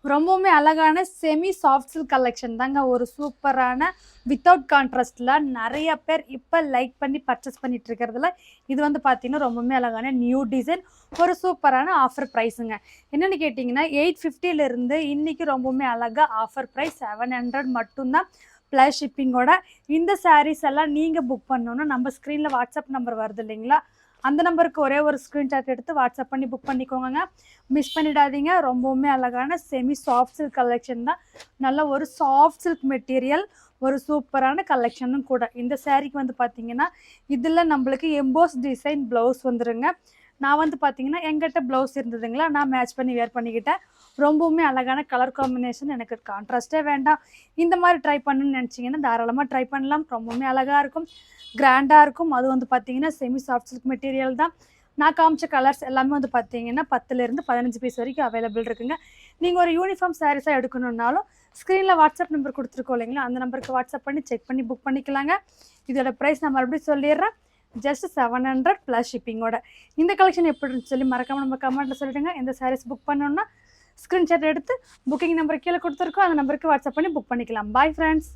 ரொம்பவுமே அழகான semi soft silk collection தாங்க. ஒரு சூப்பரான வித்தவுட் கான்ட்ராஸ்ட்ல நிறைய பேர் இப்போ லைக் பண்ணி பர்ச்சேஸ் பண்ணிட்டு இருக்கிறதுல இது வந்து பார்த்தீங்கன்னா ரொம்பவுமே அழகான நியூ டிசைன், ஒரு சூப்பரான ஆஃபர் ப்ரைஸுங்க. என்னென்னு கேட்டிங்கன்னா 850 இன்னைக்கு ரொம்பவுமே அழகாக ஆஃபர் ப்ரைஸ் 700 மட்டும்தான் ப்ளஸ் ஷிப்பிங்கோட. இந்த சாரீஸ் எல்லாம் நீங்கள் புக் பண்ணணுன்னா நம்ம ஸ்க்ரீனில் வாட்ஸ்அப் நம்பர் வருது இல்லைங்களா, அந்த நம்பருக்கு ஒரே ஒரு ஸ்க்ரீன்ஷாட் எடுத்து வாட்ஸ்அப் பண்ணி புக் பண்ணிக்கோங்க. மிஸ் பண்ணிடாதீங்க. ரொம்பவுமே அழகான செமி சாஃப்ட் சில்க் கலெக்ஷன் தான். நல்ல ஒரு சாஃப்ட் சில்க் மெட்டீரியல், ஒரு சூப்பரான கலெக்ஷனும் கூட. இந்த சாரீக்கு வந்து பார்த்தீங்கன்னா இதில் நம்மளுக்கு எம்போஸ் டிசைன் ப்ளவுஸ் வந்துருங்க. நான் வந்து பார்த்தீங்கன்னா எங்கிட்ட ப்ளவுஸ் இருந்ததுங்களா, நான் மேட்ச் பண்ணி வேர் பண்ணிக்கிட்டேன். ரொம்பவுமே அழகான கலர் காம்பினேஷன். எனக்கு கான்ட்ராஸ்ட்டே வேண்டாம், இந்த மாதிரி ட்ரை பண்ணணும்னு நினச்சிங்கன்னா தாராளமாக ட்ரை பண்ணலாம். ரொம்பவுமே அழகாக இருக்கும், கிராண்டாக இருக்கும். அது வந்து பார்த்தீங்கன்னா செமி சாஃப்ட் சில்க் மெட்டீரியல் தான். நான் காமிச்ச கலர்ஸ் எல்லாமே வந்து பார்த்தீங்கன்னா 10லேருந்து 15 பீஸ் வரைக்கும் அவைலபிள் இருக்குங்க. நீங்கள் ஒரு யூனிஃபார்ம் சாரீஸாக எடுக்கணுன்னாலும் ஸ்க்ரீனில் வாட்ஸ்அப் நம்பர் கொடுத்துருக்கோம் இல்லைங்களா, அந்த நம்பருக்கு வாட்ஸ்அப் பண்ணி செக் பண்ணி புக் பண்ணிக்கலாங்க. இதோட ப்ரைஸ் நான் மறுபடியும் சொல்லிடுறேன், ஜஸ்ட் 700 ப்ளஸ் ஷிப்பிங்கோட. இந்த கலெக்ஷன் எப்படி இருந்துச்சு சொல்லி மறக்காமல் நம்ம கமெண்ட்டில் சொல்லிடுங்க. இந்த சாரீஸ் புக் பண்ணணுன்னா ஸ்க்ரீன்ஷாட் எடுத்து புக்கிங் நம்பர் கீழே கொடுத்துருக்கோம், அந்த நம்பருக்கு வாட்ஸ்அப் பண்ணி புக் பண்ணிக்கலாம். Bye friends.